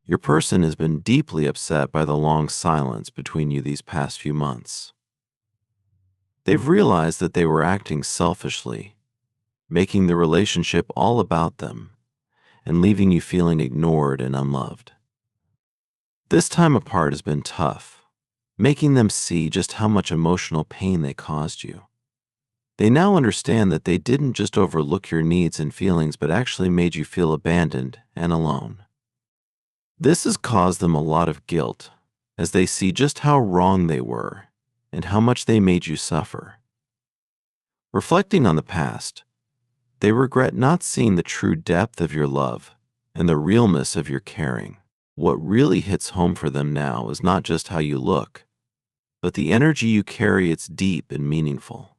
Your person has been deeply upset by the long silence between you these past few months. They've realized that they were acting selfishly, making the relationship all about them, and leaving you feeling ignored and unloved. This time apart has been tough, making them see just how much emotional pain they caused you. They now understand that they didn't just overlook your needs and feelings, but actually made you feel abandoned and alone. This has caused them a lot of guilt, as they see just how wrong they were and how much they made you suffer. Reflecting on the past, they regret not seeing the true depth of your love and the realness of your caring. What really hits home for them now is not just how you look, but the energy you carry. It's deep and meaningful.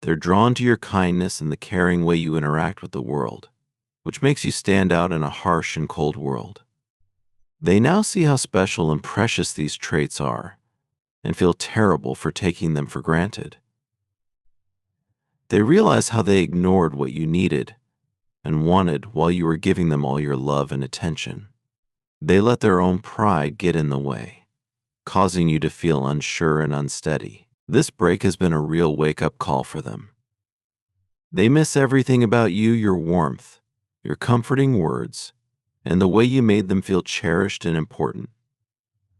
They're drawn to your kindness and the caring way you interact with the world, which makes you stand out in a harsh and cold world. They now see how special and precious these traits are and feel terrible for taking them for granted. They realize how they ignored what you needed and wanted while you were giving them all your love and attention. They let their own pride get in the way, causing you to feel unsure and unsteady. This break has been a real wake-up call for them. They miss everything about you: your warmth, your comforting words, and the way you made them feel cherished and important.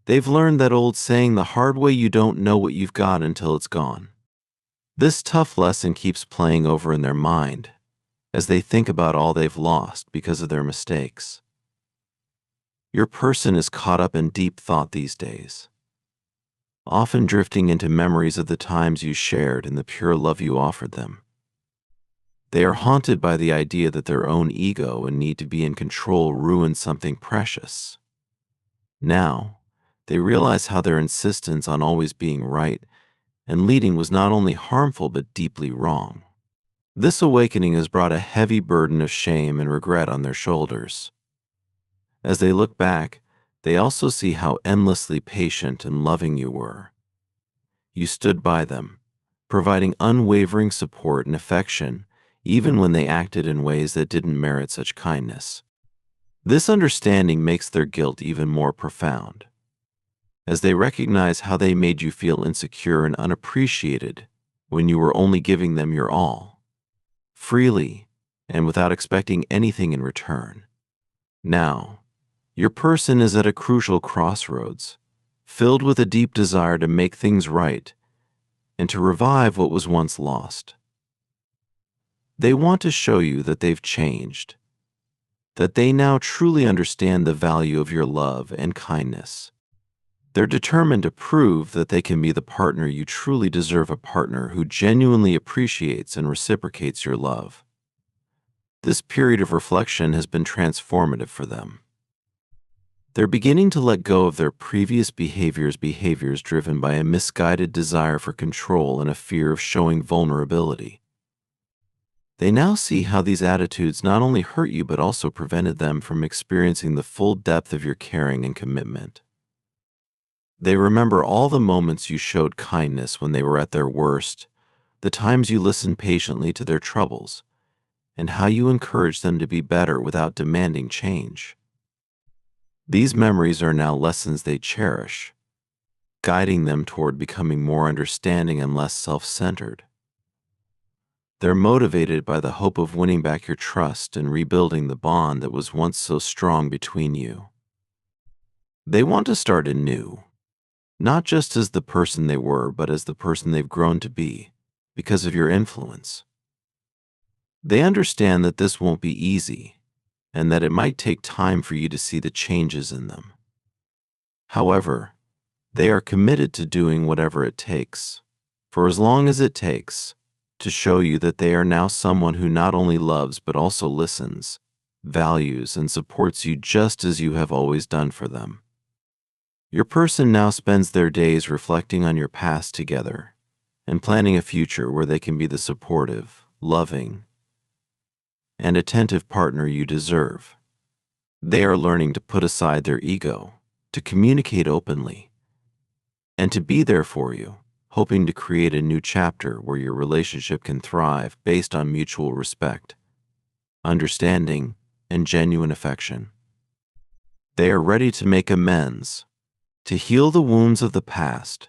They've learned that old saying the hard way: you don't know what you've got until it's gone. This tough lesson keeps playing over in their mind as they think about all they've lost because of their mistakes. Your person is caught up in deep thought these days, often drifting into memories of the times you shared and the pure love you offered them. They are haunted by the idea that their own ego and need to be in control ruined something precious. Now, they realize how their insistence on always being right and leading was not only harmful but deeply wrong. This awakening has brought a heavy burden of shame and regret on their shoulders. As they look back, they also see how endlessly patient and loving you were. You stood by them, providing unwavering support and affection, even when they acted in ways that didn't merit such kindness. This understanding makes their guilt even more profound, as they recognize how they made you feel insecure and unappreciated when you were only giving them your all, freely and without expecting anything in return. Now, your person is at a crucial crossroads, filled with a deep desire to make things right and to revive what was once lost. They want to show you that they've changed, that they now truly understand the value of your love and kindness. They're determined to prove that they can be the partner you truly deserve, a partner who genuinely appreciates and reciprocates your love. This period of reflection has been transformative for them. They're beginning to let go of their previous behaviors driven by a misguided desire for control and a fear of showing vulnerability. They now see how these attitudes not only hurt you but also prevented them from experiencing the full depth of your caring and commitment. They remember all the moments you showed kindness when they were at their worst, the times you listened patiently to their troubles, and how you encouraged them to be better without demanding change. These memories are now lessons they cherish, guiding them toward becoming more understanding and less self-centered. They're motivated by the hope of winning back your trust and rebuilding the bond that was once so strong between you. They want to start anew, not just as the person they were, but as the person they've grown to be because of your influence. They understand that this won't be easy and that it might take time for you to see the changes in them. However, they are committed to doing whatever it takes, for as long as it takes, to show you that they are now someone who not only loves but also listens, values, and supports you just as you have always done for them. Your person now spends their days reflecting on your past together and planning a future where they can be the supportive, loving, and attentive partner you deserve. They are learning to put aside their ego, to communicate openly, and to be there for you, hoping to create a new chapter where your relationship can thrive based on mutual respect, understanding, and genuine affection. They are ready to make amends, to heal the wounds of the past,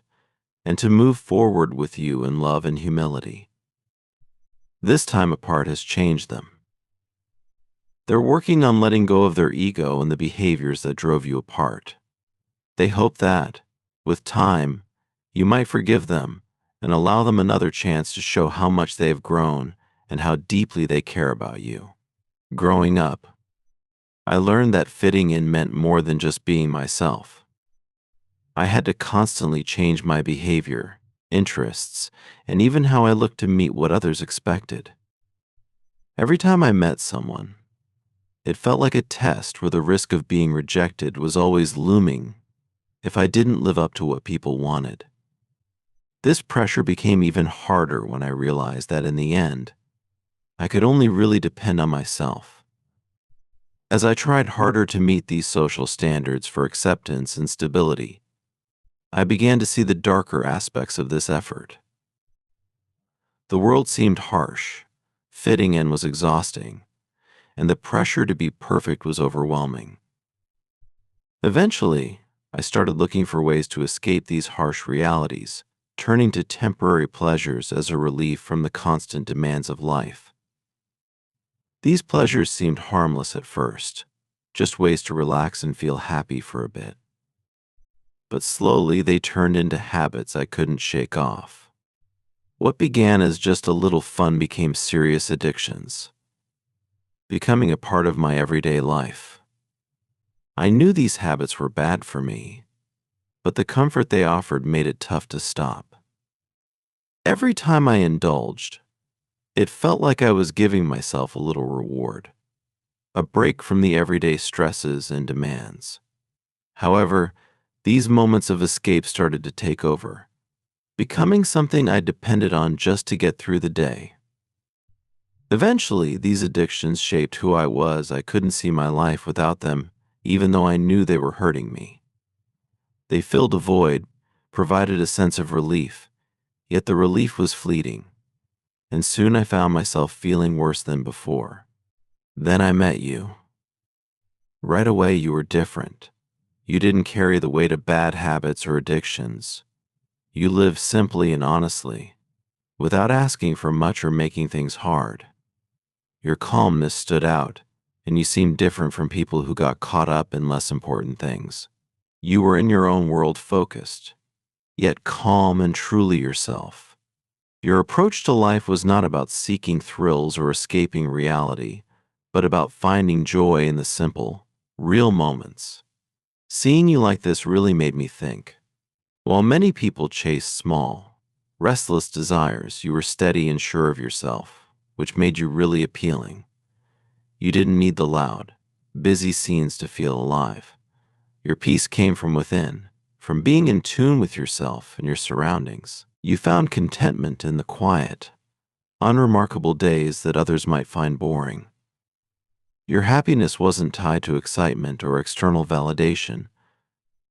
and to move forward with you in love and humility. This time apart has changed them. They're working on letting go of their ego and the behaviors that drove you apart. They hope that, with time, you might forgive them and allow them another chance to show how much they have grown and how deeply they care about you. Growing up, I learned that fitting in meant more than just being myself. I had to constantly change my behavior, interests, and even how I looked to meet what others expected. Every time I met someone, it felt like a test where the risk of being rejected was always looming if I didn't live up to what people wanted. This pressure became even harder when I realized that in the end, I could only really depend on myself. As I tried harder to meet these social standards for acceptance and stability, I began to see the darker aspects of this effort. The world seemed harsh, fitting in was exhausting, and the pressure to be perfect was overwhelming. Eventually, I started looking for ways to escape these harsh realities, turning to temporary pleasures as a relief from the constant demands of life. These pleasures seemed harmless at first, just ways to relax and feel happy for a bit. But slowly they turned into habits I couldn't shake off. What began as just a little fun became serious addictions, becoming a part of my everyday life. I knew these habits were bad for me, but the comfort they offered made it tough to stop. Every time I indulged, it felt like I was giving myself a little reward, a break from the everyday stresses and demands. However, these moments of escape started to take over, becoming something I depended on just to get through the day. Eventually, these addictions shaped who I was. I couldn't see my life without them, even though I knew they were hurting me. They filled a void, provided a sense of relief, yet the relief was fleeting, and soon I found myself feeling worse than before. Then I met you. Right away, you were different. You didn't carry the weight of bad habits or addictions. You lived simply and honestly, without asking for much or making things hard. Your calmness stood out, and you seemed different from people who got caught up in less important things. You were in your own world focused, yet calm and truly yourself. Your approach to life was not about seeking thrills or escaping reality, but about finding joy in the simple, real moments. Seeing you like this really made me think. While many people chase small, restless desires, you were steady and sure of yourself, which made you really appealing. You didn't need the loud, busy scenes to feel alive. Your peace came from within, from being in tune with yourself and your surroundings. You found contentment in the quiet, unremarkable days that others might find boring. Your happiness wasn't tied to excitement or external validation,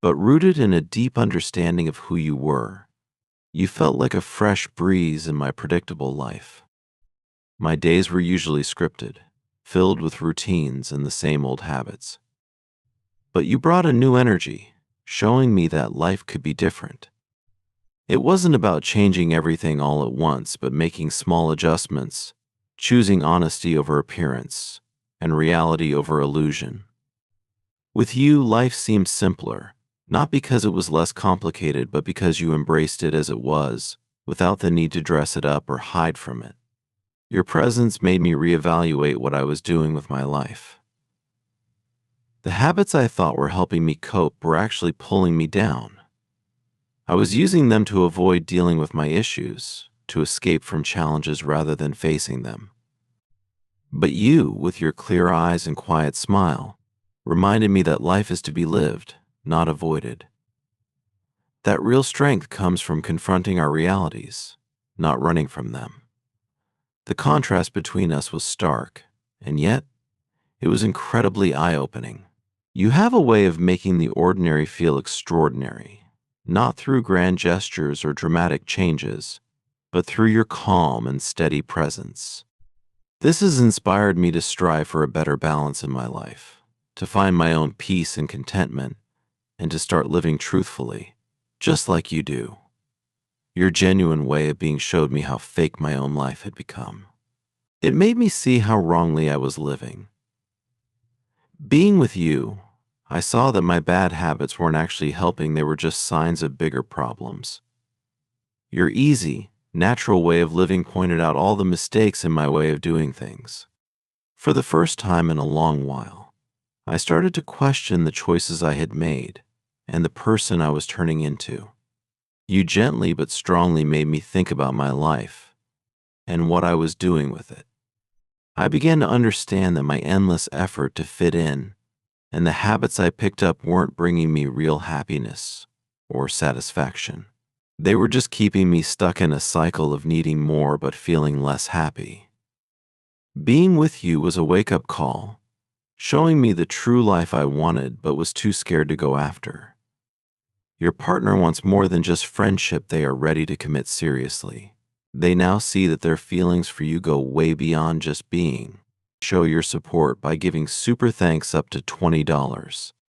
but rooted in a deep understanding of who you were. You felt like a fresh breeze in my predictable life. My days were usually scripted, filled with routines and the same old habits. But you brought a new energy, showing me that life could be different. It wasn't about changing everything all at once, but making small adjustments, choosing honesty over appearance, and reality over illusion. With you, life seemed simpler, not because it was less complicated, but because you embraced it as it was, without the need to dress it up or hide from it. Your presence made me reevaluate what I was doing with my life. The habits I thought were helping me cope were actually pulling me down. I was using them to avoid dealing with my issues, to escape from challenges rather than facing them. But you, with your clear eyes and quiet smile, reminded me that life is to be lived, not avoided. That real strength comes from confronting our realities, not running from them. The contrast between us was stark, and yet it was incredibly eye-opening. You have a way of making the ordinary feel extraordinary, not through grand gestures or dramatic changes, but through your calm and steady presence. This has inspired me to strive for a better balance in my life, to find my own peace and contentment, and to start living truthfully, just like you do. Your genuine way of being showed me how fake my own life had become. It made me see how wrongly I was living. Being with you, I saw that my bad habits weren't actually helping, they were just signs of bigger problems. Your easy, natural way of living pointed out all the mistakes in my way of doing things. For the first time in a long while, I started to question the choices I had made and the person I was turning into. You gently but strongly made me think about my life and what I was doing with it. I began to understand that my endless effort to fit in and the habits I picked up weren't bringing me real happiness or satisfaction. They were just keeping me stuck in a cycle of needing more but feeling less happy. Being with you was a wake-up call, showing me the true life I wanted but was too scared to go after. Your partner wants more than just friendship, they are ready to commit seriously. They now see that their feelings for you go way beyond just being. Show your support by giving super thanks up to $20.